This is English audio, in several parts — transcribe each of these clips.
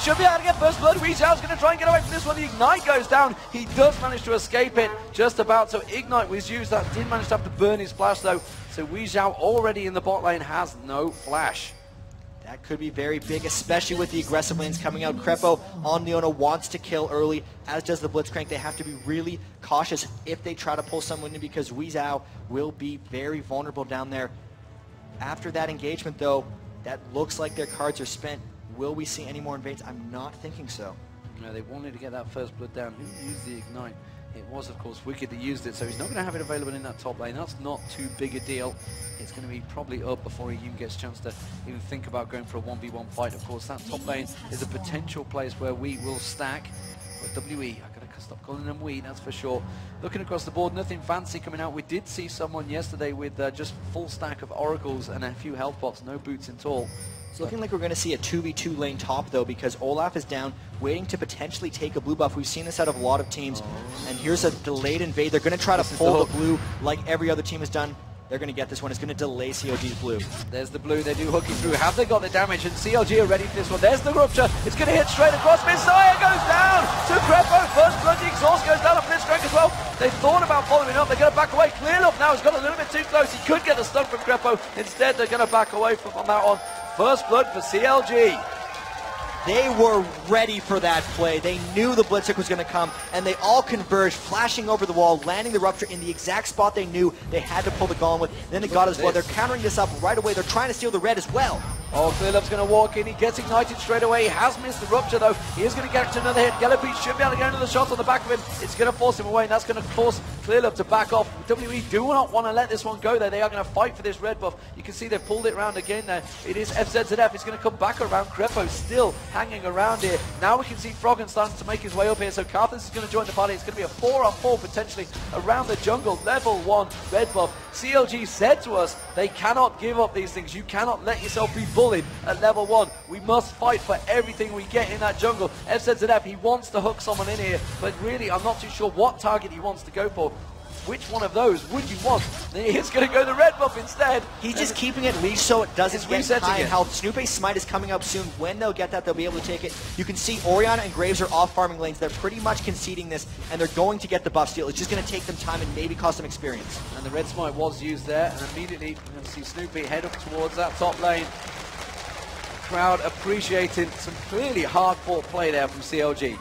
Should be able to get first blood. Weezyow's going to try and get away from this one. The Ignite goes down. He does manage to escape it just about. So Ignite was used. That did manage to have to burn his flash though. So Weeziow already in the bot lane has no flash. That could be very big, especially with the aggressive lanes coming out. Krepo on Leona wants to kill early, as does the Blitzcrank. They have to be really cautious if they try to pull someone in, because Weeziow will be very vulnerable down there. After that engagement, though, that looks like their cards are spent. Will we see any more invades? I'm not thinking so. No, they wanted to get that first blood down. Who used the Ignite? It was, of course, Wicked that used it, so he's not going to have it available in that top lane. That's not too big a deal. It's going to be probably up before he even gets a chance to even think about going for a 1v1 fight. Of course, that top lane is a potential place where we will stack. But WE, I've got to stop calling them we, that's for sure. Looking across the board, nothing fancy coming out. We did see someone yesterday with just full stack of oracles and a few health pots, no boots at all. It's looking like we're going to see a 2v2 lane top, though, because Olaf is down, waiting to potentially take a blue buff. We've seen this out of a lot of teams. And here's a delayed invade. They're going to try to pull the blue like every other team has done. They're going to get this one. It's going to delay CLG's blue. There's the blue. They do hook it through. Have they got the damage? And CLG are ready for this one. There's the rupture. It's going to hit straight across. Messiah goes down to Krepo. First blood. The exhaust goes down on Blitzcrank as well. They thought about following up. They're going to back away. Clear up now. He's got a little bit too close. He could get the stun from Krepo. Instead, they're going to back away from on that one. First blood for CLG. They were ready for that play. They knew the Blitzcrank was going to come, and they all converged, flashing over the wall, landing the rupture in the exact spot they knew they had to pull the golem with. Then they got as well. They're countering this up right away. They're trying to steal the red as well. Oh, Clearlove's going to walk in. He gets ignited straight away. He has missed the rupture, though. He is going to get to another hit. Gallopy should be able to get another shot on the back of him. It's going to force him away, and that's going to force Clearlove to back off. WE do not want to let this one go there. They are going to fight for this red buff. You can see they've pulled it around again there. It is FZZF. It's going to come back around. Krepo still hanging around here. Now we can see Froggen starting to make his way up here. So Karthus is going to join the party. It's going to be a 4-on-4 potentially around the jungle. Level 1 red buff. CLG said to us, they cannot give up these things. You cannot let yourself be bullied at level 1. We must fight for everything we get in that jungle. FZZF, he wants to hook someone in here, but really I'm not too sure what target he wants to go for. Which one of those would you want? He's going to go the red buff instead. He's just keeping it leash so it doesn't get high in health. Snoopy's smite is coming up soon. When they'll get that, they'll be able to take it. You can see Orianna and Graves are off farming lanes. They're pretty much conceding this, and they're going to get the buff steal. It's just going to take them time and maybe cost them experience. And the red smite was used there, and immediately we're going to see Snoopy head up towards that top lane. Crowd appreciating some clearly hard-fought play there from CLG.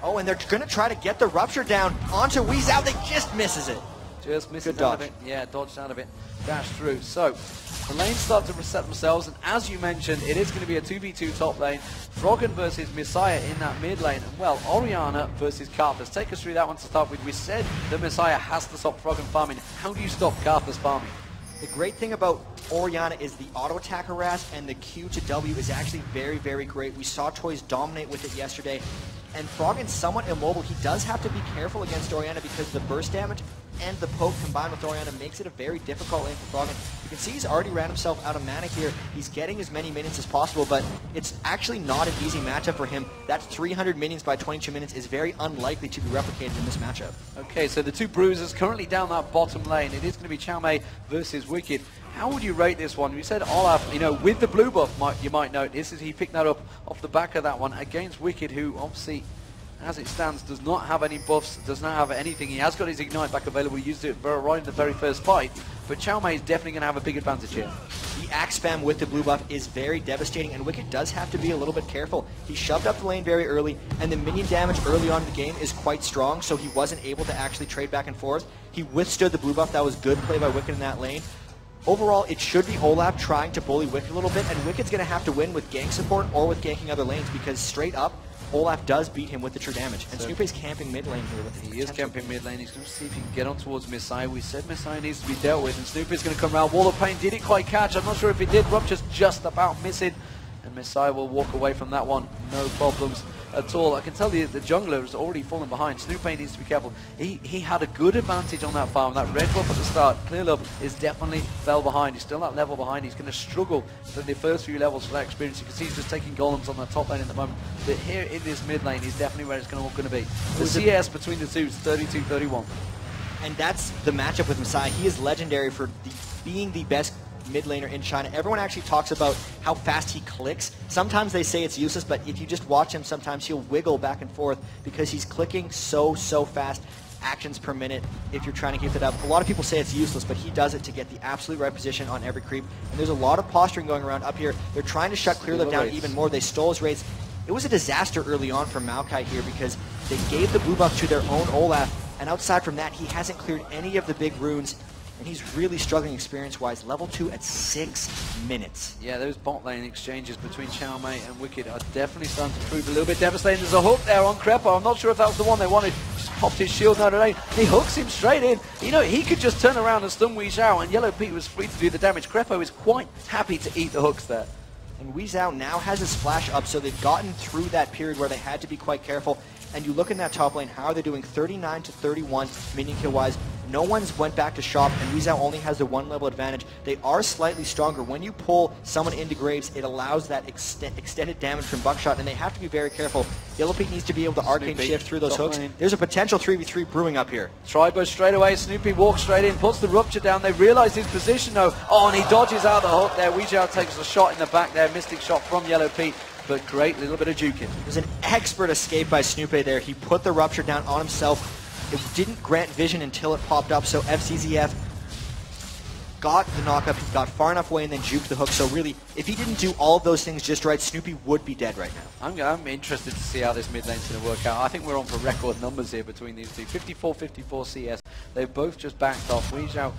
Oh, and they're going to try to get the rupture down onto Weeziow. They just misses it. Just misses out of it. Yeah, dodged out of it. Dashed through. So, the lanes start to reset themselves, and as you mentioned, it is going to be a 2v2 top lane. Froggen versus Messiah in that mid lane, and well, Orianna versus Karthus. Take us through that one to start with. We said that Messiah has to stop Froggen farming. How do you stop Karthus farming? The great thing about Orianna is the auto attack harass, and the Q to W is actually very, very great. We saw Toys dominate with it yesterday, and Froggen's somewhat immobile. He does have to be careful against Orianna because the burst damage and the poke combined with Orianna makes it a very difficult lane for Froggen. You can see he's already ran himself out of mana here. He's getting as many minions as possible, but it's actually not an easy matchup for him. That 300 minions by 22 minutes is very unlikely to be replicated in this matchup. Okay, so the two bruisers currently down that bottom lane. It is going to be Cho'Gath versus Wicked. How would you rate this one? We said Olaf, you know, with the blue buff, you might note, he picked that up off the back of that one against Wicked, who obviously, as it stands, does not have any buffs, does not have anything. He has got his Ignite back available. He used it right in the very first fight. But Cho'Gath is definitely going to have a big advantage here. The axe spam with the blue buff is very devastating, and Wicked does have to be a little bit careful. He shoved up the lane very early, and the minion damage early on in the game is quite strong, so he wasn't able to actually trade back and forth. He withstood the blue buff. That was good play by Wicked in that lane. Overall, it should be Olaf trying to bully Wicked a little bit, and Wicked's going to have to win with gank support or with ganking other lanes, because straight up, Olaf does beat him with the true damage. And Snoopy's camping mid lane here with He is camping mid lane. He's going to see if he can get on towards Messiah. We said Messiah needs to be dealt with, and Snoopy's going to come around. Wall of Pain, did it quite catch? I'm not sure if he did. Rupture's just about missing, and Messiah will walk away from that one. No problems at all. I can tell you the jungler has already fallen behind. Snoopy needs to be careful. He had a good advantage on that farm. That red buff at the start. Clearlove is definitely fell behind. He's still that level behind. He's going to struggle for the first few levels for that experience. You can see he's just taking golems on that top lane at the moment. But here in this mid lane, he's definitely where it's going to be. The CS between the two is 32-31. And that's the matchup with Messiah. He is legendary for being the best mid laner in China. Everyone actually talks about how fast he clicks. Sometimes they say it's useless, but if you just watch him, sometimes he'll wiggle back and forth because he's clicking so fast. Actions per minute if you're trying to keep it up. A lot of people say it's useless, but he does it to get the absolute right position on every creep. And there's a lot of posturing going around up here. They're trying to shut Clearlive down even more. They stole his rates. It was a disaster early on for Maokai here because they gave the blue buff to their own Olaf, and outside from that, he hasn't cleared any of the big runes, and he's really struggling experience-wise. Level 2 at 6 minutes. Yeah, those bot lane exchanges between Xiaomei and Wicked are definitely starting to prove a little bit devastating. There's a hook there on Crepo. I'm not sure if that was the one they wanted. Just popped his shield out of lane. He hooks him straight in. You know, he could just turn around and stun Wei Zhao, and Yellow Pete was free to do the damage. Crepo is quite happy to eat the hooks there. And Wei Zhao now has his flash up, so they've gotten through that period where they had to be quite careful. And you look in that top lane, how are they doing? 39 to 31 minion kill wise. No one's went back to shop, and Wei Zhao only has the 1 level advantage. They are slightly stronger. When you pull someone into Graves, it allows that extended damage from Buckshot, and they have to be very careful. Yellow Pete needs to be able to arcane shift through those hooks. There's a potential 3v3 brewing up here. Tribo straight away. Snoopy walks straight in, puts the rupture down. They realize his position though. Oh, and he dodges out the hook there. Wei Zhao takes a shot in the back there. Mystic shot from Yellow Pete. But great little bit of juking. It was an expert escape by Snoopy there. He put the rupture down on himself. It didn't grant vision until it popped up, so FCZF got the knockup, he got far enough away and then juked the hook. So really, if he didn't do all of those things just right, Snoopy would be dead right now. I'm interested to see how this mid lane's going to work out. I think we're on for record numbers here between these two. 54-54 CS. They've both just backed off. Wei Zhao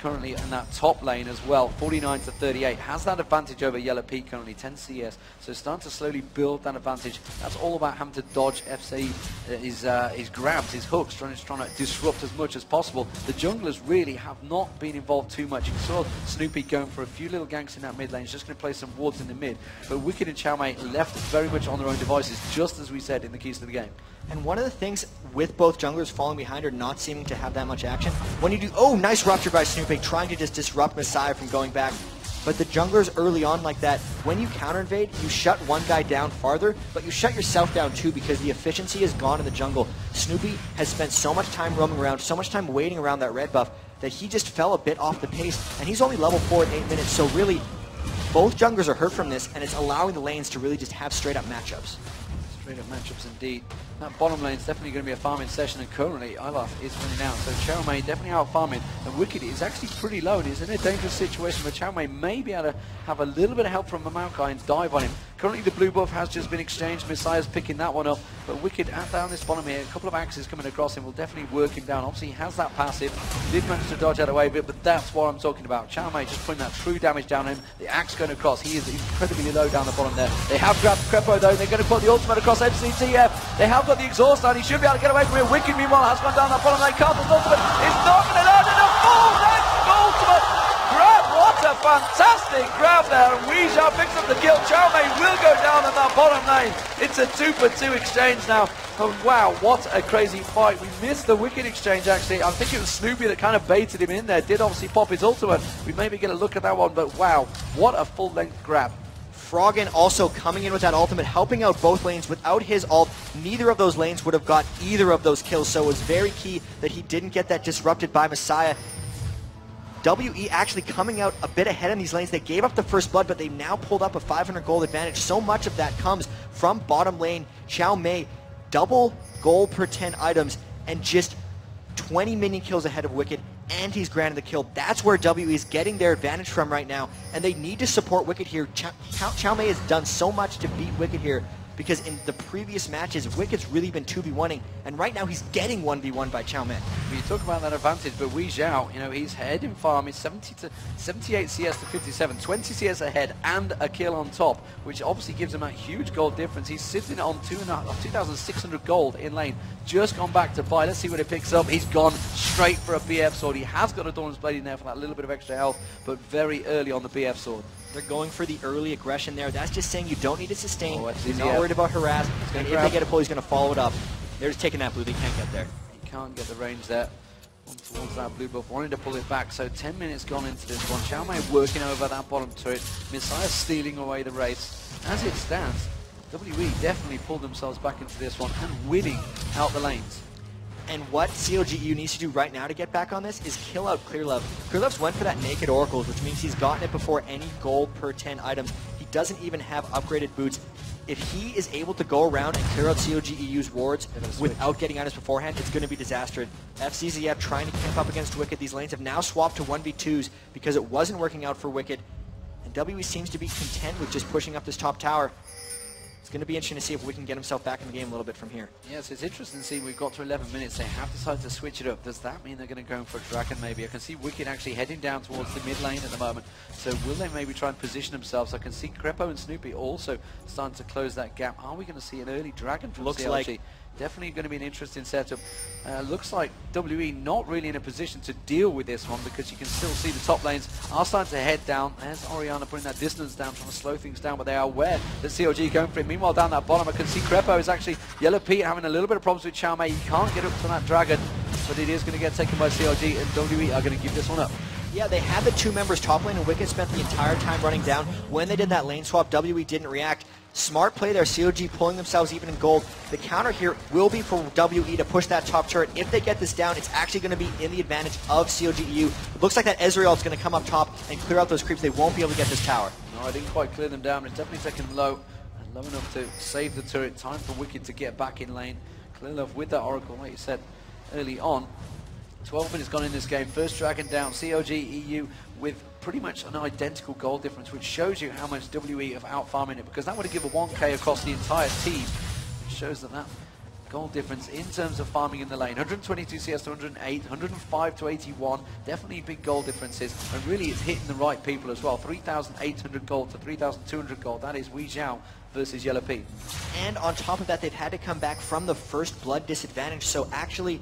currently in that top lane as well, 49 to 38. Has that advantage over Yellow Pete currently, 10 CS. So starting to slowly build that advantage. That's all about having to dodge FC, his grabs, his hooks, trying to disrupt as much as possible. The junglers really have not been involved too much. You saw Snoopy going for a few little ganks in that mid lane. He's just going to play some wards in the mid. But Wicked and Xiaomei left very much on their own devices, just as we said in the keys to the game. And one of the things with both junglers falling behind or not seeming to have that much action, when you do, oh, nice rupture by Snoopy, trying to just disrupt Messiah from going back. But the junglers early on like that, when you counter invade, you shut one guy down farther, but you shut yourself down too because the efficiency is gone in the jungle. Snoopy has spent so much time roaming around, so much time waiting around that red buff, that he just fell a bit off the pace, and he's only level 4 in 8 minutes, so really, both junglers are hurt from this, and it's allowing the lanes to really just have straight-up matchups. Straight-up matchups indeed. That bottom lane is definitely going to be a farming session, and currently Olaf is running out, so Xiaomei definitely out farming, and Wicked is actually pretty low, and he's in a dangerous situation where Xiaomei may be able to have a little bit of help from Maokai and dive on him. Currently the blue buff has just been exchanged, Messiah's picking that one up, but Wicked down this bottom here, a couple of axes coming across him will definitely work him down. Obviously he has that passive, did manage to dodge out of the way a bit, but that's what I'm talking about. Xiaomei just putting that true damage down on him, the axe going across, he is incredibly low down the bottom there. They have grabbed Crepo though, they're going to put the ultimate across FCTF, they have got the exhaust on, he should be able to get away from it. Wicked meanwhile has gone down that bottom lane, Karthus ultimate is not going to land in a full length ultimate grab. What a fantastic grab there, and Wei Zhao picks up the kill. Xiaomei will go down in that bottom lane. It's a 2-for-2 exchange now. Oh wow, what a crazy fight. We missed the Wicked exchange actually. I think it was Snoopy that kind of baited him in there, did obviously pop his ultimate. We maybe get a look at that one, but wow, what a full length grab. Froggen also coming in with that ultimate, helping out both lanes. Without his ult, neither of those lanes would have got either of those kills, so it was very key that he didn't get that disrupted by Messiah. WE actually coming out a bit ahead in these lanes. They gave up the first blood, but they've now pulled up a 500 gold advantage. So much of that comes from bottom lane. Xiaomei, double gold per 10 items, and just 20 minion kills ahead of Wicked, and he's granted the kill. That's where WE is getting their advantage from right now, and they need to support Wicked here. Xiaomei has done so much to beat Wicked here, because in the previous matches, Wicked's really been 2v1ing, and right now he's getting 1v1 by Xiaomei. You talk about that advantage, but Wei Zhao, you know, he's ahead in farm, he's 78 CS to 57, 20 CS ahead, and a kill on top, which obviously gives him a huge gold difference. He's sitting on 2,600 gold in lane, just gone back to buy. Let's see what it picks up. He's gone straight for a BF sword. He has got a Dawn's Blade in there for that little bit of extra health, but very early on the BF sword. They're going for the early aggression there. That's just saying you don't need to sustain. Oh, He's not worried about harass. And if they get a pull, he's going to follow it up. They're just taking that blue. They can't get there. He can't get the range there. On towards that blue buff, wanting to pull it back. So 10 minutes gone into this one. Xiaomei working over that bottom turret. Messiah stealing away the race. As it stands, WE definitely pulled themselves back into this one and winning out the lanes. And what CLGEU needs to do right now to get back on this is kill out Clearlove. Clearlove's went for that naked oracles, which means he's gotten it before any gold per 10 items. He doesn't even have upgraded boots. If he is able to go around and clear out CLGEU's wards without getting items beforehand, it's going to be disaster. FCZF trying to camp up against Wicked. These lanes have now swapped to 1v2s because it wasn't working out for Wicked. And WE seems to be content with just pushing up this top tower. It's going to be interesting to see if we can get himself back in the game a little bit from here. Yes, it's interesting to see we've got to 11 minutes. They have decided to switch it up. Does that mean they're going to go for a Dragon maybe? I can see Wicked actually heading down towards the mid lane at the moment. So will they maybe try and position themselves? I can see Crepo and Snoopy also starting to close that gap. Are we going to see an early Dragon from Looks CLG? like Definitely going to be an interesting setup. Looks like WE not really in a position to deal with this one because you can still see the top lanes are starting to head down. There's Orianna putting that distance down, trying to slow things down, but they are aware that CLG going for it. Meanwhile, down that bottom, I can see Crepo is actually, Yellow Pete having a little bit of problems with Xiaomei. He can't get up to that Dragon, but it is going to get taken by CLG, and WE are going to give this one up. Yeah, they had the two members top lane, and Wicked spent the entire time running down. When they did that lane swap, WE didn't react. Smart play there, CLG pulling themselves even in gold. The counter here will be for WE to push that top turret. If they get this down, it's actually going to be in the advantage of CLGEU. It looks like that Ezreal is going to come up top and clear out those creeps. They won't be able to get this tower. No, I didn't quite clear them down. It's definitely taken them low, and low enough to save the turret. Time for Wicked to get back in lane. Clearlove with that Oracle, like you said early on. 12 minutes gone in this game. First Dragon down. CLGEU with pretty much an identical goal difference, which shows you how much WE have out-farming it, because that would have given 1k across the entire team. It shows that goal difference in terms of farming in the lane. 122 CS to 108, 105 to 81. Definitely big goal differences, and really it's hitting the right people as well. 3,800 gold to 3,200 gold. That is Wei Zhao versus Yellow Pete. And on top of that, they've had to come back from the first blood disadvantage. So actually,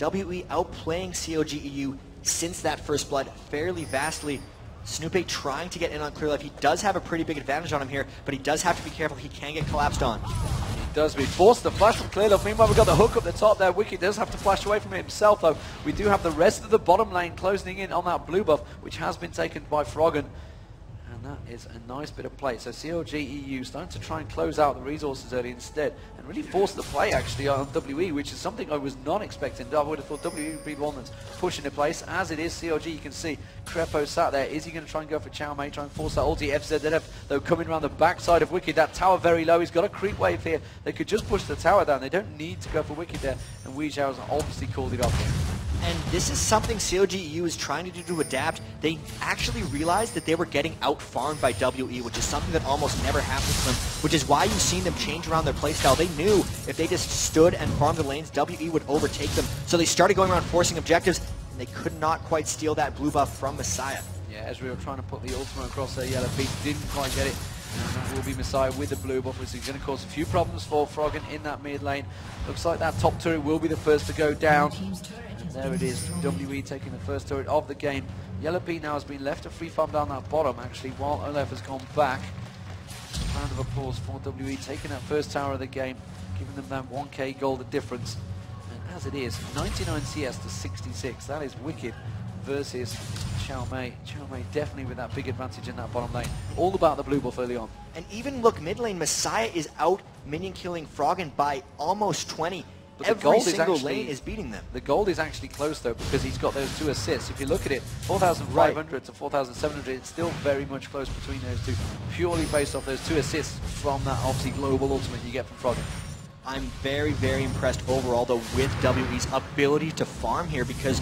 WE outplaying CLGEU since that first blood fairly vastly. Snoopy trying to get in on Clearlove. He does have a pretty big advantage on him here, but he does have to be careful. He can get collapsed on. He does. We forced the flash from Clearlove. Meanwhile, we've got the hook up the top there. Wicked does have to flash away from it himself, though. We do have the rest of the bottom lane closing in on that blue buff, which has been taken by Froggen. And that is a nice bit of play. So CLGEU starting to try and close out the resources early instead, and really force the play actually on WE, which is something I was not expecting. I would have thought WE would be the one that's pushing the place. As it is CLG, you can see Crepo sat there. Is he going to try and go for Xiaomei, try and force that ulti? FZF, though, coming around the backside of Wicked. That tower very low. He's got a creep wave here. They could just push the tower down. They don't need to go for Wicked there. And Wei Zhao's obviously called it off here. And this is something CLGEU is trying to do to adapt. They actually realized that they were getting out-farmed by WE, which is something that almost never happens to them, which is why you've seen them change around their playstyle. They knew if they just stood and farmed the lanes, WE would overtake them. So they started going around forcing objectives, and they could not quite steal that blue buff from Messiah. Yeah, Ezreal trying to put the ultimate across their Yellow Pete, didn't quite get it. And that will be Messiah with the blue buff, which is going to cause a few problems for Froggen in that mid lane. Looks like that top turret will be the first to go down. And there it is, WE taking the first turret of the game. Yellow Pete now has been left to free farm down that bottom, actually, while Olaf has gone back. A round of applause for WE taking that first tower of the game, giving them that 1k gold difference. And as it is, 99 CS to 66. That is Wicked versus Xiaomei. Xiaomei definitely with that big advantage in that bottom lane. All about the blue buff early on. And even look, mid lane, Messiah is out minion killing Froggen by almost 20. But every single lane is beating them. The gold is actually close though, because he's got those two assists. If you look at it, 4,500 to 4,700, it's still very much close between those two, purely based off those two assists from that obviously global ultimate you get from Froggen. I'm very, very impressed overall though with WE's ability to farm here, because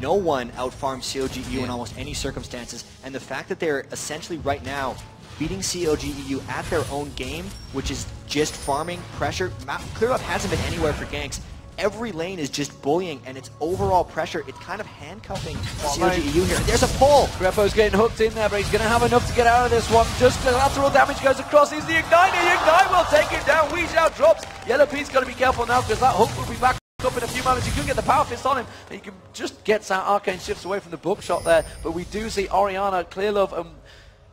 no one out-farms CLGEU in almost any circumstances, and the fact that they're essentially right now beating CLGEU at their own game, which is just farming pressure. Clearlove hasn't been anywhere for ganks. Every lane is just bullying, and it's overall pressure. It's kind of handcuffing CLGEU here. There's a pull! Crepo's getting hooked in there, but he's going to have enough to get out of this one. Just collateral damage goes across. He's the Ignite. The Ignite will take him down. Wei Zhao drops. Yellow Pete's got to be careful now, because that hook will be back up in a few moments. You could get the power fist on him, and he can just get out arcane shifts away from the bookshot there. But we do see Orianna, Clearlove, and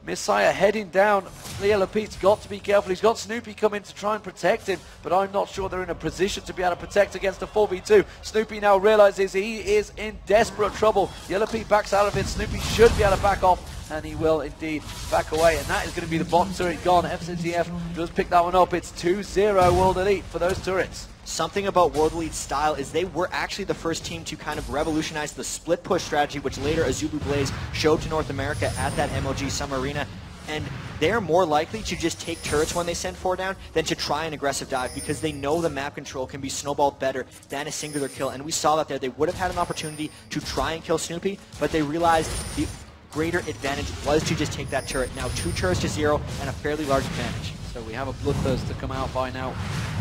Messiah heading down. Yellow Pete's got to be careful. He's got Snoopy coming to try and protect him, but I'm not sure they're in a position to be able to protect against a 4v2. Snoopy now realizes he is in desperate trouble. Yellow Pete backs out of it. Snoopy should be able to back off and he will indeed back away, and that is going to be the bottom turret gone. FCZF does pick that one up. It's 2-0 World Elite for those turrets. Something about World Elite's style is they were actually the first team to kind of revolutionize the split push strategy, which later Azubu Blaze showed to North America at that MLG Summer Arena. And they're more likely to just take turrets when they send 4 down than to try an aggressive dive, because they know the map control can be snowballed better than a singular kill. And we saw that there. They would have had an opportunity to try and kill Snoopy, but they realized the greater advantage was to just take that turret. Now 2 turrets to 0 and a fairly large advantage. So we have a bloodthirst to come out by now.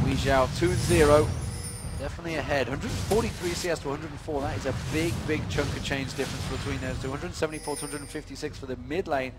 Weezhou 2-0. Definitely ahead. 143 CS to 104. That is a big, big chunk of change difference between those two. 174 to 156 for the mid lane.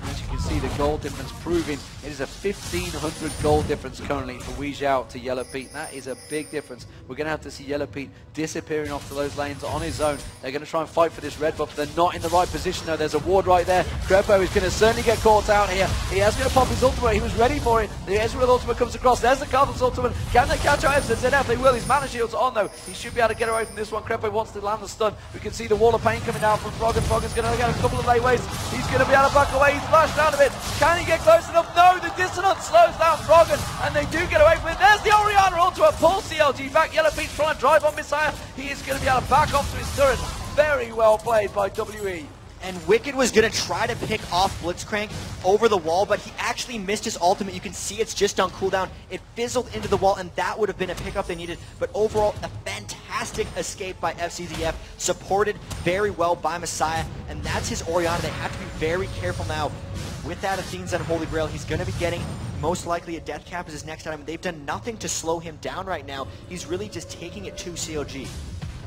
As you can see, the gold difference proving it is a 1,500 gold difference currently for Weezhou to Yellow Pete. That is a big difference. We're going to have to see Yellow Pete disappearing off to those lanes on his own. They're going to try and fight for this red buff. They're not in the right position though. There's a ward right there. Krepo is going to certainly get caught out here. He has going to pop his ultimate. He was ready for it. The Ezreal ultimate comes across. There's the Karthus ultimate. Can they catch out FZZF? They will. His mana shield's on though. He should be able to get away from this one. Krepo wants to land the stun. We can see the wall of pain coming down from Froggen. Froggen's going to get a couple of late waves. He's going to be able to back away. He's flashed out of it. Can he get close enough? No, the dissonance slows down Froggen, and they do get away from it. There's the Orianna ultimate. Pull CLG back. Yellow Pete's trying to drive on Messiah. He is going to be able to back off to his turret. Very well played by WE. And Wicked was going to try to pick off Blitzcrank over the wall, but he actually missed his ultimate. You can see it's just on cooldown. It fizzled into the wall, and that would have been a pickup they needed. But overall, a fantastic escape by FCZF, supported very well by Messiah, and that's his Orianna. They have to be very careful now with that Athene's Unholy Grail. He's going to be getting most likely a death cap as his next item. They've done nothing to slow him down right now. He's really just taking it to CLG.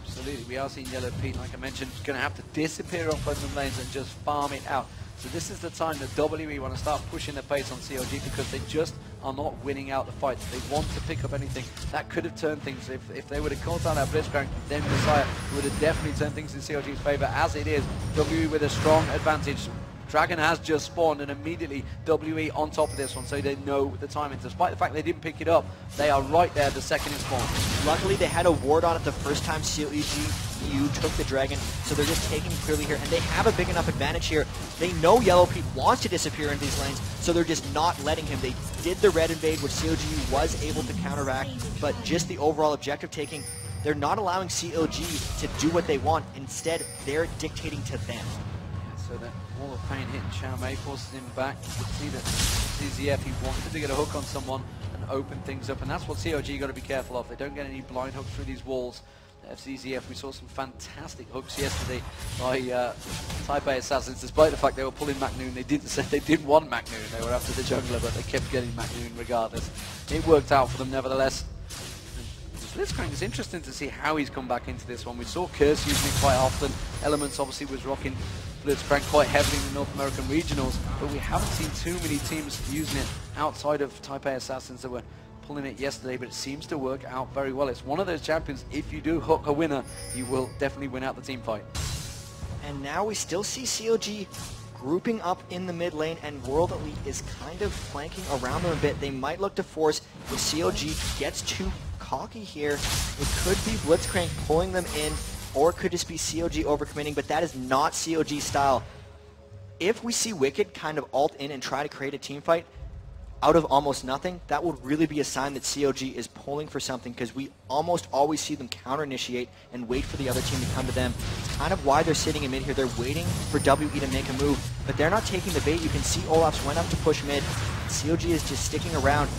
Absolutely, we are seeing Yellow Pete, like I mentioned, going to have to disappear off both of the lanes and just farm it out. So this is the time that WE want to start pushing the pace on CLG, because they just are not winning out the fights. They want to pick up anything. That could have turned things. If they would have caught out that Blitzcrank, then Messiah would have definitely turned things in CLG's favor. As it is, WE with a strong advantage. Dragon has just spawned, and immediately WE on top of this one, so they know the timing. Despite the fact they didn't pick it up, they are right there the second it spawned. Luckily, they had a ward on it the first time CLGEU took the Dragon, so they're just taking clearly here, and they have a big enough advantage here. They know Yellow Pete wants to disappear in these lanes, so they're just not letting him. They did the red invade, which CLGEU was able to counteract, but just the overall objective taking, they're not allowing CLG to do what they want. Instead, they're dictating to them. So that wall of pain hitting Xiaomei forces him back. You can see that CZF, he wanted to get a hook on someone and open things up, and that's what CLG got to be careful of. They don't get any blind hooks through these walls. FCZF, we saw some fantastic hooks yesterday by Taipei Assassins, despite the fact they were pulling McNoon. They didn't want McNoon. They were after the jungler, but they kept getting McNoon regardless. It worked out for them nevertheless. Blitzcrank is interesting to see how he's come back into this one. We saw Curse using it quite often. Elements obviously was rocking Blitzcrank quite heavily in the North American regionals, but we haven't seen too many teams using it outside of Taipei Assassins that were pulling it yesterday, but it seems to work out very well. It's one of those champions, if you do hook a winner, you will definitely win out the team fight. And now we still see CLG grouping up in the mid lane, and World Elite is kind of flanking around them a bit. They might look to force if CLG gets too cocky here. It could be Blitzcrank pulling them in, or it could just be CLG overcommitting, but that is not CLG style. If we see Wicked kind of ult in and try to create a team fight out of almost nothing, that would really be a sign that CLG is pulling for something, because we almost always see them counter-initiate and wait for the other team to come to them. It's kind of why they're sitting in mid here. They're waiting for WE to make a move, but they're not taking the bait. You can see Olaf's went up to push mid. CLG is just sticking around.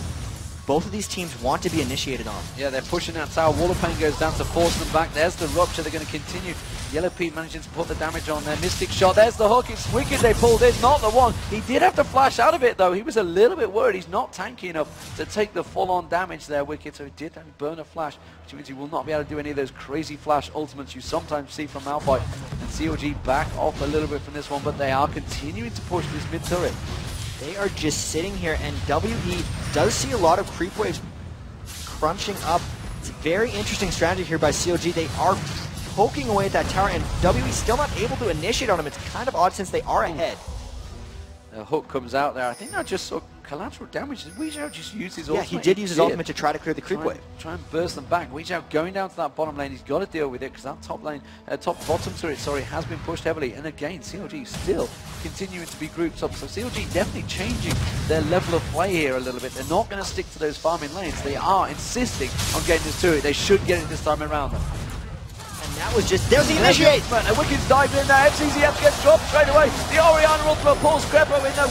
Both of these teams want to be initiated on. Yeah, they're pushing that tower. Wall of Pain goes down to force them back. There's the rupture. They're going to continue. Yellow Pete managing to put the damage on there. Mystic shot. There's the hook. It's Wicked they pulled in, not the one. He did have to flash out of it, though. He was a little bit worried. He's not tanky enough to take the full-on damage there, Wicked. So he did have to burn a flash, which means he will not be able to do any of those crazy flash ultimates you sometimes see from Malphite. And CLG back off a little bit from this one, but they are continuing to push this mid turret. They are just sitting here, and WE does see a lot of creep waves crunching up. It's a very interesting strategy here by CLG. They are poking away at that tower, and WE still not able to initiate on them. It's kind of odd since they are ahead. hook comes out there. I think that just saw collateral damage. Weezhou just used his ultimate. Yeah, he did use his ultimate to try to clear the creep wave. Try and burst them back. Weezhou going down to that bottom lane. He's got to deal with it because that bottom turret, has been pushed heavily. And again, CLG still continuing to be grouped up. So CLG definitely changing their level of play here a little bit. They're not going to stick to those farming lanes. They are insisting on getting this turret. They should get it this time around them. That was just, there's the initiate! And Wicked's dived in there, FCZF gets dropped straight away. The Orianna ultimate pulls Crepo in there.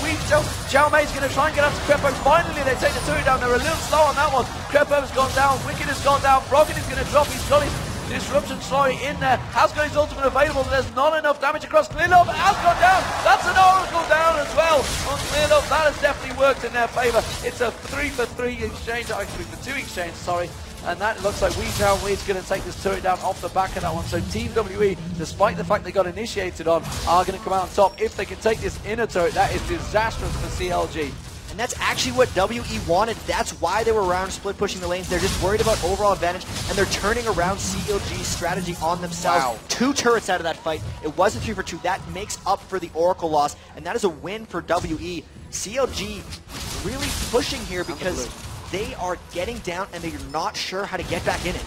Chow Mei's going to try and get up to Crepo. Finally, they take the turret down. They're a little slow on that one. Crepo's gone down, Wicked has gone down. Froggen is going to drop. He's got his disruption slowing in there. Has got his ultimate available. There's not enough damage across Clearlove. Has gone down. That's an Oracle down as well on Clearlove. That has definitely worked in their favour. It's a 3-for-3 exchange, 3-for-2 exchange, sorry. And that looks like Weezhou is going to take this turret down off the back of that one. So Team WE, despite the fact they got initiated on, are going to come out on top. If they can take this inner turret, that is disastrous for CLG. And that's actually what WE wanted. That's why they were around split pushing the lanes. They're just worried about overall advantage, and they're turning around CLG's strategy on themselves. Wow. 2 turrets out of that fight. It was a 3-for-2. That makes up for the Oracle loss, and that is a win for WE. CLG really pushing here because they are getting down and they're not sure how to get back in it.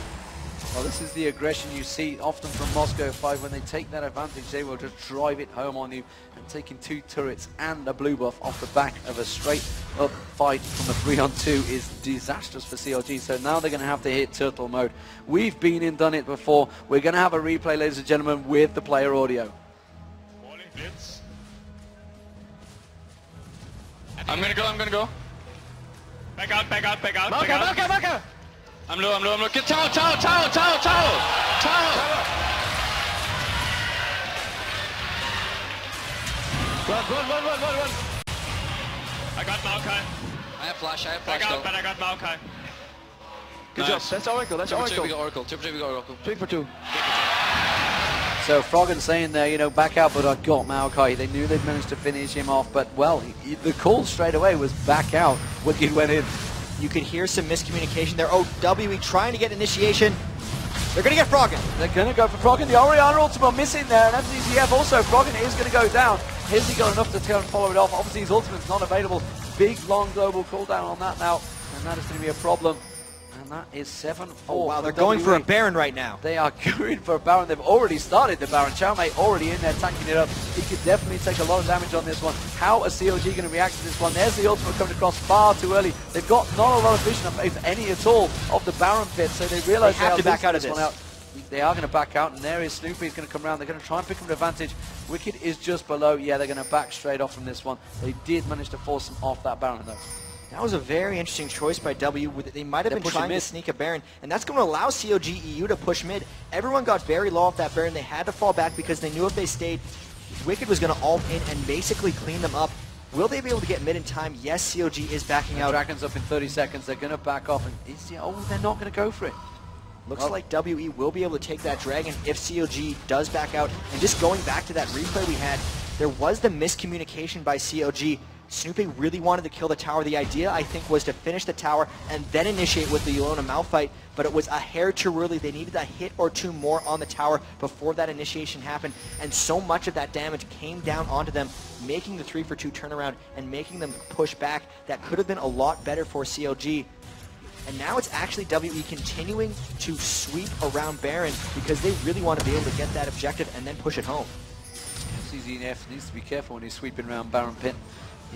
Well, this is the aggression you see often from Moscow 5. When they take that advantage, they will just drive it home on you. And taking 2 turrets and a blue buff off the back of a straight up fight from a 3-on-2 is disastrous for CLG. So now they're going to have to hit turtle mode. We've been and done it before. We're going to have a replay, ladies and gentlemen, with the player audio. Blitz. I'm going to go. Back out. Maokai! I'm low. Get Chow! Run. I got Maokai. I have flash Back out, though. but I got Maokai. Good job. That's Oracle. That's Oracle. We got Oracle. 3-for-2. So Froggen saying there, back out, but I got Maokai. They knew they'd managed to finish him off, but well, the call straight away was back out. Wicked went in. You could hear some miscommunication there. Oh, WE trying to get initiation. They're going to get Froggen. They're going to go for Froggen. The Orianna ultimate missing there, and FCZF also. Froggen is going to go down. Has he got enough to go and follow it off? Obviously his ultimate's not available. Big, long global cooldown on that now, and that is going to be a problem. And that is 7-4. Oh, wow, they're going for a Baron right now. They are going for a Baron. They've already started the Baron. Chow Mei already in there, tanking it up. He could definitely take a lot of damage on this one. How are CLG going to react to this one? There's the ultimate coming across far too early. They've got not a lot of vision, if any at all, of the Baron pit, so they realise they have to back out of this. One out. They are going to back out, and there is Snoopy. He's going to come around. They're going to try and pick up an advantage. Wicked is just below. Yeah, they're going to back straight off from this one. They did manage to force him off that Baron, though. That was a very interesting choice by W. They might have been trying to sneak a Baron, and that's going to allow CLGEU to push mid. Everyone got very low off that Baron. They had to fall back because they knew if they stayed, Wicked was going to ult in and basically clean them up. Will they be able to get mid in time? Yes, CLG is backing out. Dragon's up in 30 seconds. They're going to back off, and they're not going to go for it. Looks like WE will be able to take that Dragon if CLG does back out. And just going back to that replay we had, there was the miscommunication by CLG. Snoopy really wanted to kill the tower. The idea, I think, was to finish the tower and then initiate with the Leona Malphite, but it was a hair too early. They needed a hit or 2 more on the tower before that initiation happened, and so much of that damage came down onto them, making the 3-for-2 turnaround and making them push back. That could have been a lot better for CLG. And now it's actually WE continuing to sweep around Baron because they really want to be able to get that objective and then push it home. CZF needs to be careful when he's sweeping around Baron pit.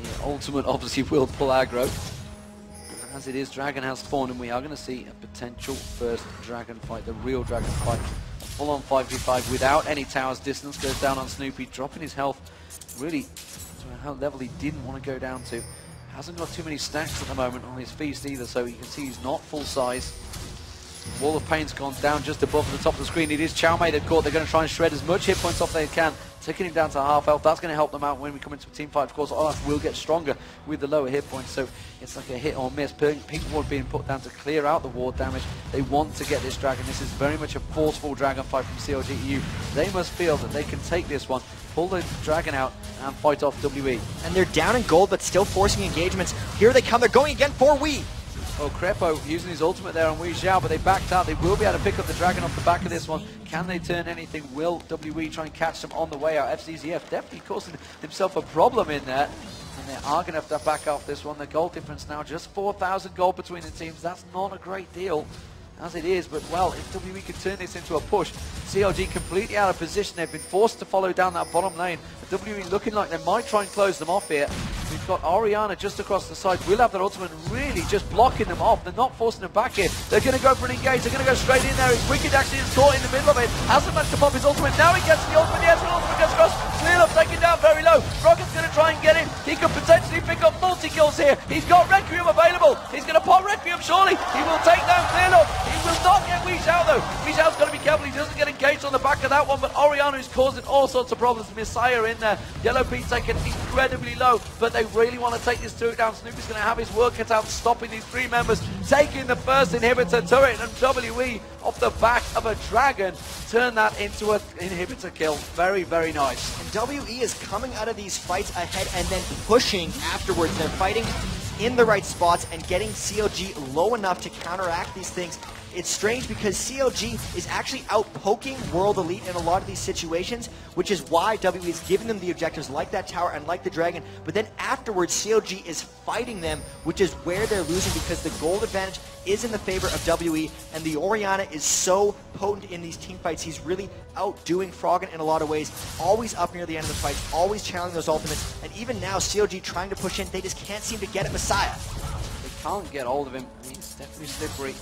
The ultimate obviously will pull aggro. As it is, Dragon has spawned, and we are going to see a potential first Dragon fight, the real Dragon fight. A full-on 5v5 without any towers. Distance goes down on Snoopy, dropping his health really to a level he didn't want to go down to. Hasn't got too many stacks at the moment on his feast either, so you can see he's not full size. Wall of Pain's gone down just above the top of the screen. It is Chow Mei that caught. They're going to try and shred as much hit points off as they can, taking him down to half health. That's going to help them out when we come into a team fight. Of course, Olaf will get stronger with the lower hit points, so it's like a hit or miss. Pink ward being put down to clear out the ward damage. They want to get this Dragon. This is very much a forceful Dragon fight from CLGEU. They must feel that they can take this one, pull the Dragon out, and fight off WE. And they're down in gold, but still forcing engagements. Here they come. They're going again for Wii. Oh, Crepo using his ultimate there on Weezhou, but they backed out. They will be able to pick up the Dragon off the back of this one. Can they turn anything? Will WE try and catch them on the way out? FCZF definitely causing himself a problem in there. And they are going to have to back off this one. The goal difference now just 4,000 gold between the teams. That's not a great deal as it is, but well, if WE can turn this into a push, CLG completely out of position. They've been forced to follow down that bottom lane. But WE looking like they might try and close them off here. We've got Orianna just across the side. Will have that ultimate really just blocking them off. They're not forcing them back in. They're going to go for an engage. They're going to go straight in there. Wicked actually is caught in the middle of it. Hasn't managed to pop his ultimate. Now he gets the ultimate. The Ezreal ultimate goes across. Clearly taken down very low. Rocket's going to try and get him. He could potentially pick up multi-kills here. He's got Requiem available. He's going to pop Requiem surely. He will take down Clearly. He will not get Weesh out though. Weesh out's got to be careful. He doesn't get engaged on the back of that one, but Orianna is causing all sorts of problems. Messiah in there. Yellow Pete taken incredibly low, but they really want to take this turret down. Snoopy's going to have his work cut out stopping these three members, taking the first inhibitor turret, and WE off the back of a dragon turn that into an inhibitor kill. Very, very nice. And WE is coming out of these fights ahead and then pushing afterwards. They're fighting in the right spots and getting CLG low enough to counteract these things. It's strange because CLG is actually out-poking World Elite in a lot of these situations, which is why WE is giving them the objectives like that tower and like the dragon, but then afterwards CLG is fighting them, which is where they're losing because the gold advantage is in the favor of WE, and the Orianna is so potent in these team fights. He's really outdoing Froggen in a lot of ways, always up near the end of the fight, always channeling those ultimates, and even now CLG trying to push in, they just can't seem to get at Messiah. They can't get hold of him. He's definitely slippery.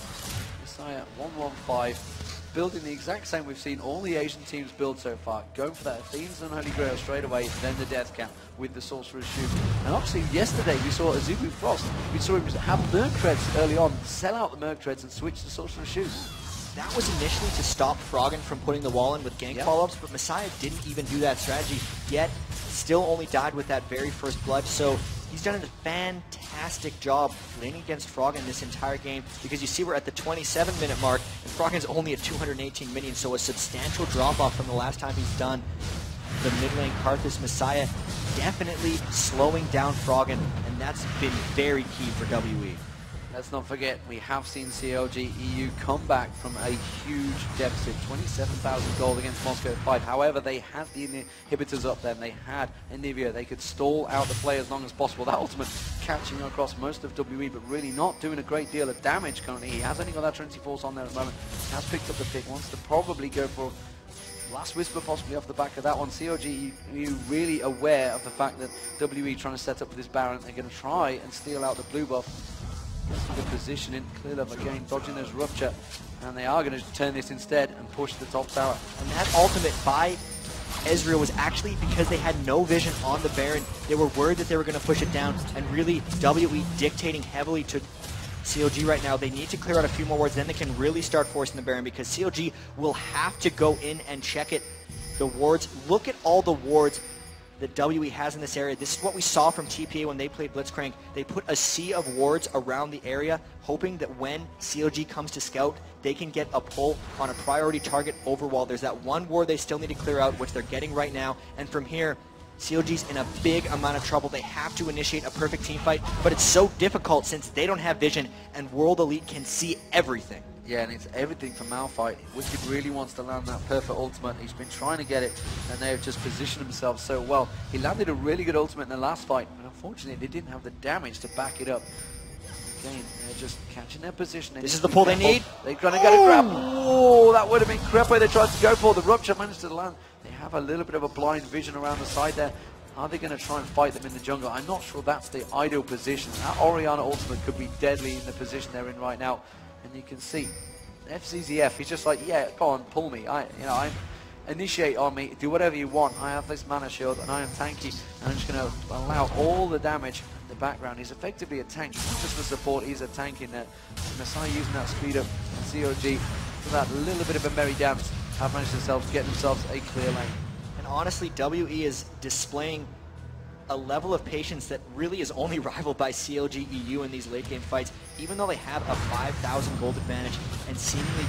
Messiah 115, building the exact same we've seen all the Asian teams build so far, going for that Athena's Unholy Grail straight away, then the Death Camp with the Sorcerer's Shoe. And obviously yesterday we saw Azubu Frost, we saw him have Merc Treads early on, sell out the Merc Treads and switch to Sorcerer's Shoes. That was initially to stop Froggen from putting the wall in with gank follow-ups, but Messiah didn't even do that strategy, yet still only died with that very first blood, so he's done a fantastic job laning against Froggen this entire game, because you see we're at the 27-minute mark, and Froggen's only at 218 minions, so a substantial drop-off from the last time he's done the mid lane. Karthus Messiah definitely slowing down Froggen, and that's been very key for WE. Let's not forget, we have seen CLGEU come back from a huge deficit, 27,000 gold against Moscow 5. However, they had the inhibitors up there, and they had Anivia. They could stall out the play as long as possible. That ultimate catching across most of WE, but really not doing a great deal of damage currently. He has only got that Trinity Force on there at the moment. He has picked up the pick, wants to probably go for Last Whisper possibly off the back of that one. CLGEU really aware of the fact that WE trying to set up for this Baron. They're going to try and steal out the blue buff. Good positioning, clear up again, dodging those rupture, and they are going to turn this instead and push the top tower. And that ultimate by Ezreal was actually because they had no vision on the Baron. They were worried that they were going to push it down, and really WE dictating heavily to CLG right now. They need to clear out a few more wards, then they can really start forcing the Baron, because CLG will have to go in and check it. The wards, look at all the wards that WE has in this area. This is what we saw from TPA when they played Blitzcrank. They put a sea of wards around the area, hoping that when CLG comes to scout, they can get a pull on a priority target over wall. There's that one ward they still need to clear out, which they're getting right now, and from here, CLG's in a big amount of trouble. They have to initiate a perfect team fight, but it's so difficult since they don't have vision, and World Elite can see everything. Yeah, and it's everything for Malphite. Wicked really wants to land that perfect ultimate. He's been trying to get it, and they have just positioned themselves so well. He landed a really good ultimate in the last fight, but unfortunately they didn't have the damage to back it up. Again, they're just catching their position. This is the pull they need. They're going to get a grab. Oh, that would have been crap where they tried to go for. The rupture managed to land. They have a little bit of a blind vision around the side there. Are they going to try and fight them in the jungle? I'm not sure that's the ideal position. That Orianna ultimate could be deadly in the position they're in right now. And you can see FCZF, he's just like, yeah, go on, pull me. I'm initiate on me, do whatever you want. I have this mana shield and I am tanky, and I'm just going to allow all the damage in the background. He's effectively a tank. He's not just for support, he's a tank in there. Messiah using that speed up, and CLG for that little bit of a merry dance have managed to get themselves a clear lane. And honestly, WE is displaying a level of patience that really is only rivaled by CLGEU in these late game fights. Even though they have a 5,000 gold advantage and seemingly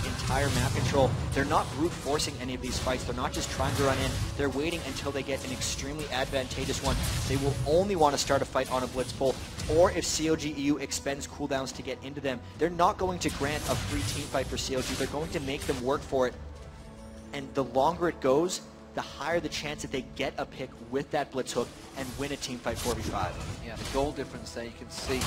entire map control, they're not brute forcing any of these fights. They're not just trying to run in. They're waiting until they get an extremely advantageous one. They will only want to start a fight on a blitz pull, or if CLGEU expends cooldowns to get into them. They're not going to grant a free team fight for CLG. They're going to make them work for it. And the longer it goes, the higher the chance that they get a pick with that blitz hook and win a teamfight 4v5. Yeah, the goal difference there, you can see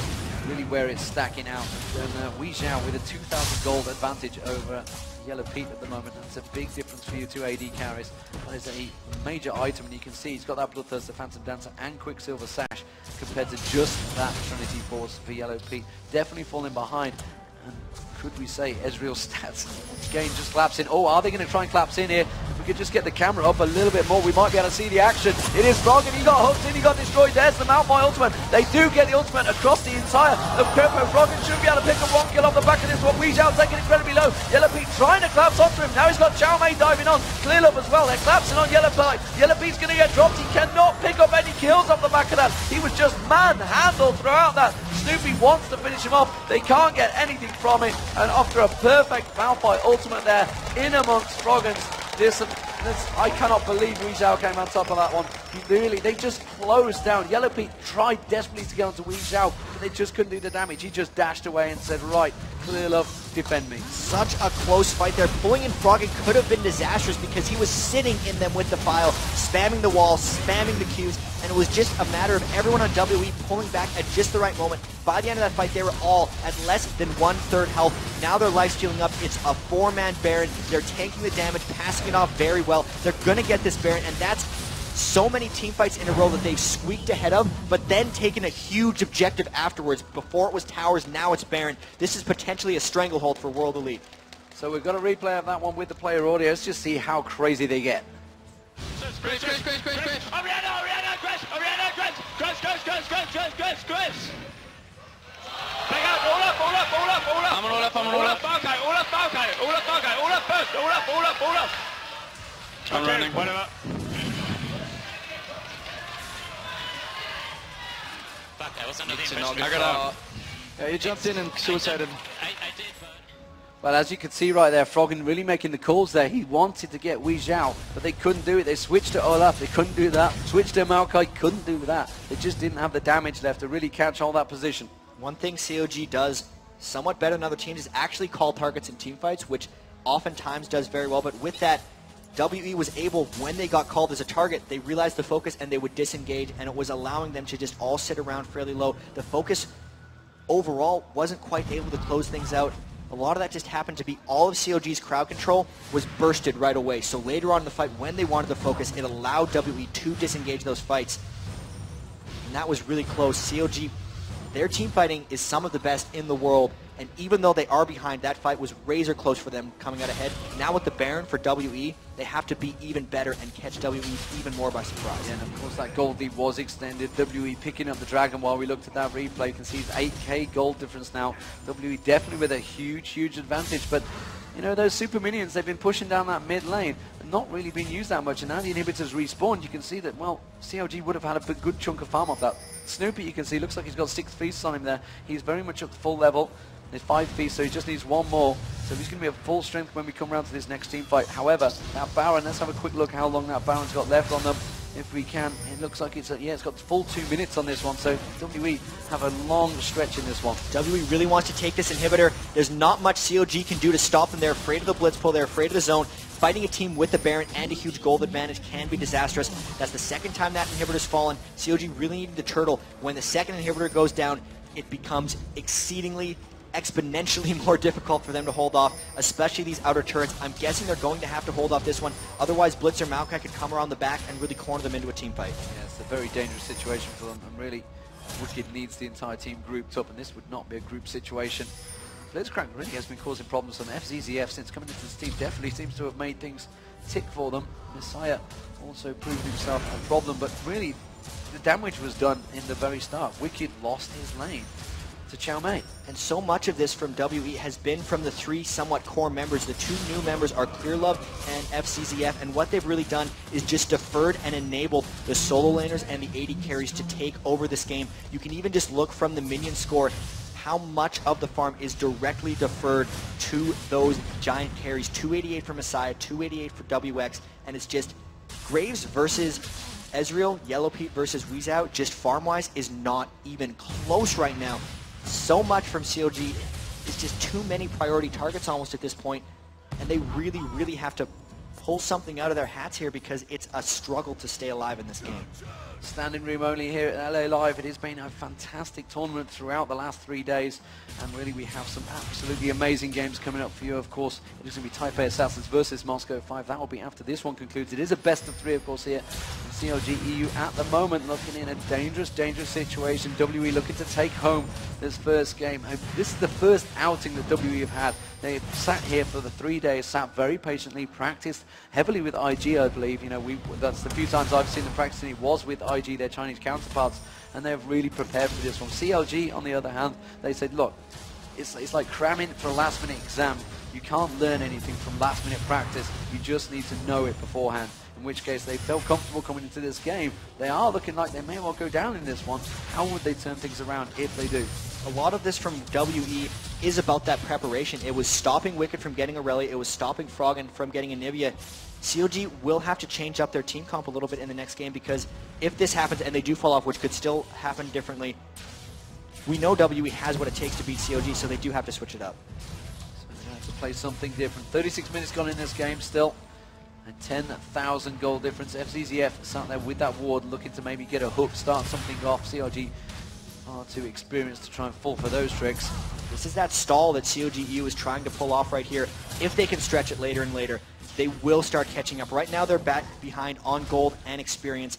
really where it's stacking out. And WeZhao with a 2,000 gold advantage over Yellow Pete at the moment. That's a big difference for you two AD carries. That is a major item, and you can see he's got that Bloodthirster, Phantom Dancer, and Quicksilver Sash compared to just that Trinity Force for Yellow Pete. Definitely falling behind. And could we say Ezreal's stats again just collapse in? Oh, are they going to try and collapse in here? If we could just get the camera up a little bit more, we might be able to see the action. It is Frog, and he got hooked in, he got destroyed. There's the Malphite ultimate. They do get the ultimate across the entire of Kerpo. Frog should be able to pick up one kill off the back of this one. WeZhao taking incredibly low. Yellow Pete trying to collapse onto him. Now he's got Cho'Gath diving on. Clear up as well. They're collapsing on Yellow Pete. Yellow Pete's going to get dropped. He cannot pick up any kills off the back of that. He was just manhandled throughout that. Snoopy wants to finish him off. They can't get anything from it. And after a perfect Malphite ultimate there, in amongst Froggens, I cannot believe WeZhao came on top of that one. They just closed down. Yellow Pete tried desperately to get onto WeZhao, but they just couldn't do the damage. He just dashed away and said, right, clear love, defend me. Such a close fight there. Pulling in Froggen could have been disastrous because he was sitting in them with the file, spamming the wall, spamming the Qs, and it was just a matter of everyone on WE pulling back at just the right moment. By the end of that fight, they were all at less than 1/3 health. Now their life stealing up. It's a 4-man Baron. They're tanking the damage, passing it off very well. They're going to get this Baron, and that's so many team fights in a row that they've squeaked ahead of, but then taken a huge objective afterwards. Before it was towers, now it's Baron. This is potentially a stranglehold for World Elite. So we've got a replay of that one with the player audio. Let's just see how crazy they get. Chris. Orianna, Chris. Orianna, Chris. Bring out Olaf. I'm on Olaf. Olaf first. Olaf. I'm running. Whatever. Fuck, I was under the I impression. got out. Yeah, you jumped in and suicided. I did, but... Well, as you can see right there, Froggen really making the calls there. He wanted to get WeZhao, but they couldn't do it. They switched to Olaf, they couldn't do that. Switched to Maokai, couldn't do that. They just didn't have the damage left to really catch all that position. One thing CLG does somewhat better than other teams is actually call targets in teamfights, which oftentimes does very well. But with that, WE was able, when they got called as a target, they realized the focus and they would disengage, and it was allowing them to just all sit around fairly low. The focus overall wasn't quite able to close things out. A lot of that just happened to be all of CLG's crowd control was bursted right away. So later on in the fight, when they wanted to focus, it allowed WE to disengage those fights. And that was really close. CLG, their team fighting is some of the best in the world. And even though they are behind, that fight was razor close for them coming out ahead. Now with the Baron for WE, they have to be even better and catch WE even more by surprise. Yeah, and of course that gold lead was extended. WE picking up the Dragon while we looked at that replay. You can see it's 8k gold difference now. WE definitely with a huge advantage. But, you know, those super minions, they've been pushing down that mid lane and not really been used that much. And now the inhibitors respawned. You can see that, well, CLG would have had a good chunk of farm off that. Snoopy, you can see, looks like he's got 6 feasts on him there. He's very much up to full level. There's 5 feasts, so he just needs one more. So he's going to be at full strength when we come around to this next team fight. However, that Baron, let's have a quick look how long that Baron's got left on them. If we can, it looks like it's got full 2 minutes on this one. So WE have a long stretch in this one. WE really wants to take this inhibitor. There's not much CLG can do to stop them. They're afraid of the blitz pull. They're afraid of the zone. Fighting a team with the Baron and a huge gold advantage can be disastrous. That's the second time that inhibitor's fallen. CLG really needed the turtle. When the second inhibitor goes down, it becomes exponentially more difficult for them to hold off, especially these outer turrets. I'm guessing they're going to have to hold off this one. Otherwise, Blitz or Maokai could come around the back and really corner them into a team fight. Yeah, it's a very dangerous situation for them, and really, Wicked needs the entire team grouped up, and this would not be a group situation. Blitzcrank really has been causing problems on FZZF since coming into this team. Definitely seems to have made things tick for them. Messiah also proved himself a problem, but really, the damage was done in the very start. Wicked lost his lane to Cho'Gath. And so much of this from WE has been from the 3 somewhat core members. The 2 new members are Clearlove and FCZF, and what they've really done is just deferred and enabled the solo laners and the AD carries to take over this game. You can even just look from the minion score how much of the farm is directly deferred to those giant carries. 288 for Messiah, 288 for WX, and it's just Graves versus Ezreal, Yellow Pete versus WeZhao, just farm-wise, is not even close right now. So much from CLG is just too many priority targets almost at this point, and they really have to pull something out of their hats here because it's a struggle to stay alive in this game. Standing room only here at LA Live. It has been a fantastic tournament throughout the last 3 days, and really we have some absolutely amazing games coming up for you. Of course, it is going to be Taipei Assassins versus Moscow 5. That will be after this one concludes. It is a best of 3, of course, here. And CLGEU at the moment looking in a dangerous situation. WE looking to take home this first game. And this is the first outing that WE have had. They sat here for the 3 days, sat very patiently, practiced heavily with IG, I believe. You know, that's the few times I've seen them practicing. It was with IG, their Chinese counterparts, and they've really prepared for this one. CLG, on the other hand, they said, look, it's like cramming for a last-minute exam. You can't learn anything from last-minute practice. You just need to know it beforehand. In which case, they felt comfortable coming into this game. They are looking like they may well go down in this one. How would they turn things around if they do? A lot of this from WE is about that preparation. It was stopping Wicked from getting Irelia. It was stopping Froggen from getting Anivia. CLG will have to change up their team comp a little bit in the next game, because if this happens and they do fall off, which could still happen differently, we know WE has what it takes to beat CLG, so they do have to switch it up. So they have to play something different. 36 minutes gone in this game still. A 10,000 goal difference. FZZF sat there with that ward looking to maybe get a hook, start something off. CLG are too experienced to try and fall for those tricks. This is that stall that CLGEU is trying to pull off right here. If they can stretch it later and later, they will start catching up. Right now they're back behind on gold and experience.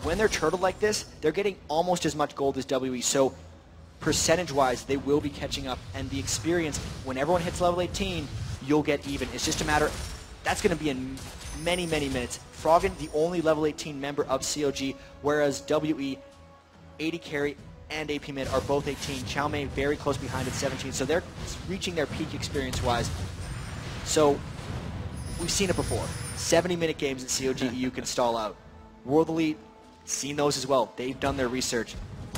When they're turtled like this, they're getting almost as much gold as WE, so percentage-wise they will be catching up. And the experience, when everyone hits level 18, you'll get even. It's just a matter, that's going to be in many minutes. Froggen, the only level 18 member of CLG, whereas WE, 80 carry, and AP mid are both 18. Chow Mei very close behind at 17, so they're reaching their peak experience-wise. So we've seen it before. 70-minute games at CLGEU can stall out. World Elite, seen those as well. They've done their research.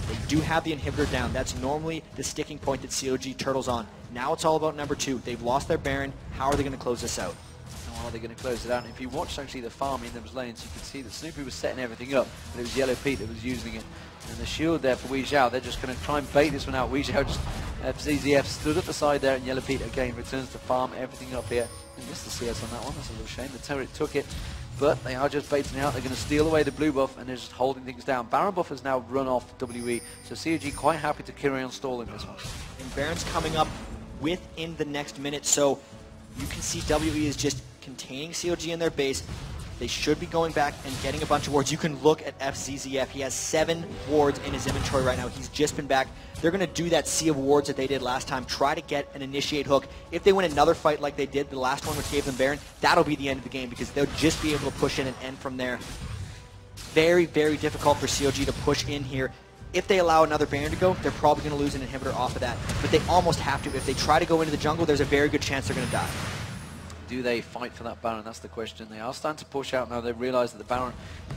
They do have the inhibitor down. That's normally the sticking point that CLG turtles on. Now it's all about number 2. They've lost their Baron. How are they going to close this out? How are they going to close it out? And if you watched actually the farm in those lanes, you can see that Snoopy was setting everything up, but it was Yellow Pete that was using it. And the shield there for Wei Zhao, they're just going to try and bait this one out. Wei Zhao just, FZZF stood at the side there, and Yellow Pete again returns to farm everything up here. They missed the CS on that one, that's a little shame. The turret took it, but they are just baiting out. They're going to steal away the blue buff, and they're just holding things down. Baron buff has now run off WE, so CLG quite happy to carry on stalling this one. And Baron's coming up within the next minute, so you can see WE is just containing CLG in their base. They should be going back and getting a bunch of wards. You can look at FZZF. He has 7 wards in his inventory right now. He's just been back. They're going to do that sea of wards that they did last time. Try to get an initiate hook. If they win another fight like they did the last one, which gave them Baron, that'll be the end of the game, because they'll just be able to push in and end from there. Very difficult for CLG to push in here. If they allow another Baron to go, they're probably going to lose an inhibitor off of that. But they almost have to. If they try to go into the jungle, there's a very good chance they're going to die. Do they fight for that Baron? That's the question. They are starting to push out now. They realize that the Baron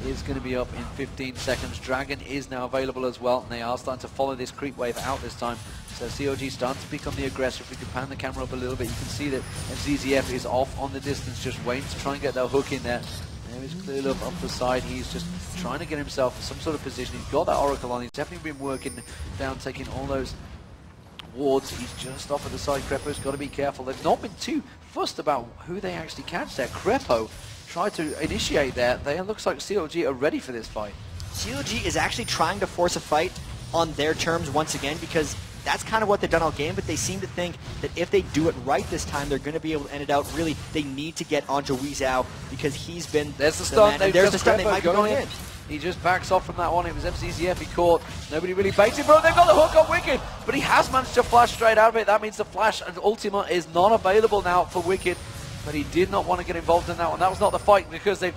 is going to be up in 15 seconds. Dragon is now available as well, and they are starting to follow this creep wave out this time. So CLG starting to become the aggressor. If we can pan the camera up a little bit, you can see that FZZF is off on the distance, just waiting to try and get that hook in there. There is cleared up the side. He's just trying to get himself some sort of position. He's got that Oracle on. He's definitely been working down, taking all those wards. He's just off at the side. Crepo's got to be careful. They've not been too fussed about who they actually catch there. Crepo tried to initiate there. It looks like CLG are ready for this fight. CLG is actually trying to force a fight on their terms once again, because that's kind of what they've done all game, but they seem to think that if they do it right this time, they're going to be able to end it out. Really, they need to get onto Wei Zhao, because he's been there's the stun. There's the stun. They might be going in. He just backs off from that one. It was FZZF he caught. Nobody really baited, bro. They've got the hook on Wicked, but he has managed to flash straight out of it. That means the flash and Ultima is not available now for Wicked, but he did not want to get involved in that one. That was not the fight, because they've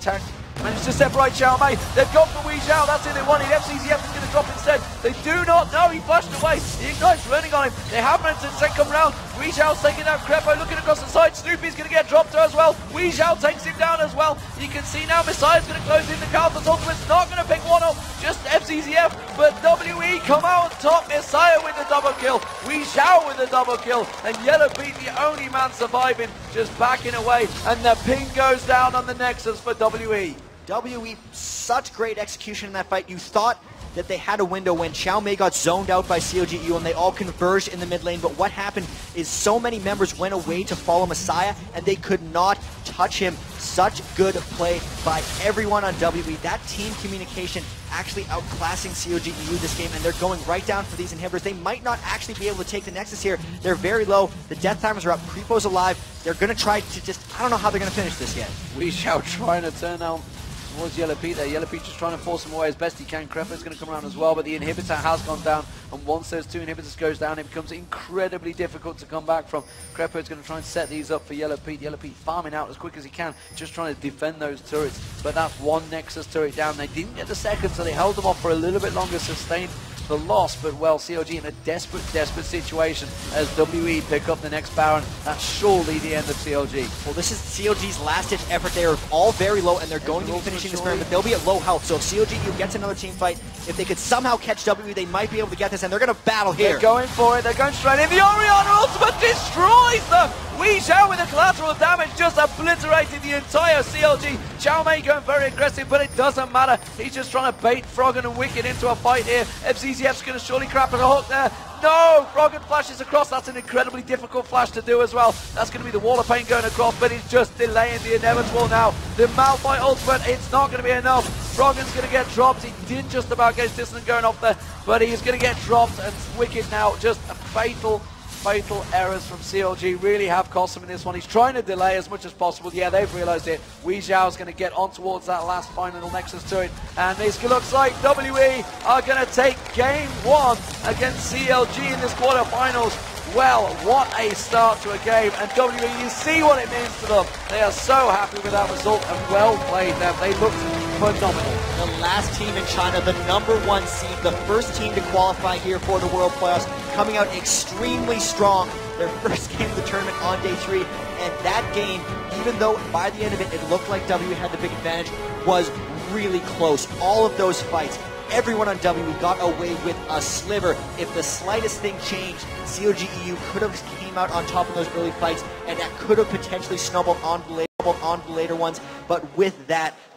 managed to separate Chow Mei. They've gone for Wei Zhao. That's it. They wanted. FZZF is going to drop instead. They do not know. He flashed away. The Ignite's running on him. They have managed to come round. Wei Zhao's taking down Crepo, looking across the side. Snoopy's going to get dropped as well. Wei Zhao takes him down as well. You can see now Messiah's going to close in. The Karthus Ultimate's not going to pick one up. Just FZZF, but WE come out on top. Messiah with the double kill. Wei Zhao with the double kill. And Yellow Pete, the only man surviving, just backing away. And the ping goes down on the Nexus for WE. WE, such great execution in that fight. You thought that they had a window when Xiao Mei got zoned out by CLGEU and they all converged in the mid lane, but what happened is so many members went away to follow Messiah and they could not touch him. Such good play by everyone on WE. That team communication actually outclassing CLGEU this game, and they're going right down for these inhibitors. They might not actually be able to take the Nexus here. They're very low. The death timers are up. Creepo's alive. They're going to try to just, I don't know how they're going to finish this yet. Xiao trying to turn out towards Yellow Pete there. Yellow Pete just trying to force him away as best he can. Crepo's going to come around as well, but the inhibitor has gone down, and once those two inhibitors goes down, it becomes incredibly difficult to come back from. Crepo's going to try and set these up for Yellow Pete. Yellow Pete farming out as quick as he can, just trying to defend those turrets, but that's one Nexus turret down. They didn't get the second, so they held them off for a little bit longer, sustained the loss, but well, CLG in a desperate situation as WE pick up the next Baron. That's surely the end of CLG. Well, this is CLG's last-ditch effort. They are all very low, and they're going to be finishing this Baron, but they'll be at low health. So if CLGEU gets another team fight, if they could somehow catch WE, they might be able to get this, and they're going to battle here. They're going for it. They're going straight in. The Orianna ultimate destroys them. Xiao with the collateral damage just obliterated the entire CLG. Xiao Mei going very aggressive, but it doesn't matter. He's just trying to bait Froggen and Wicked into a fight here. FZZF's going to surely crap at a hook there. No! Froggen flashes across. That's an incredibly difficult flash to do as well. That's going to be the wall of pain going across, but he's just delaying the inevitable now. The Malphite ultimate, it's not going to be enough. Froggen's going to get dropped. He did just about get his dissonant going off there, but he's going to get dropped, and Wicked now just a fatal errors from CLG really have cost him in this one. He's trying to delay as much as possible. Yeah, they've realized it. Xiao's going to get on towards that last final Nexus turret, and this looks like WE are going to take game one against CLG in this quarterfinals. Well, what a start to a game, and WE, you see what it means to them. They are so happy with that result, and well played them. They looked phenomenal. The last team in China, the #1 seed, the first team to qualify here for the World Playoffs, coming out extremely strong. Their first game of the tournament on day 3, and that game, even though by the end of it, it looked like WE had the big advantage, was really close. All of those fights, everyone on WE got away with a sliver. If the slightest thing changed, CLGEU could have came out on top of those early fights, and that could have potentially snowballed on the later ones. But with that,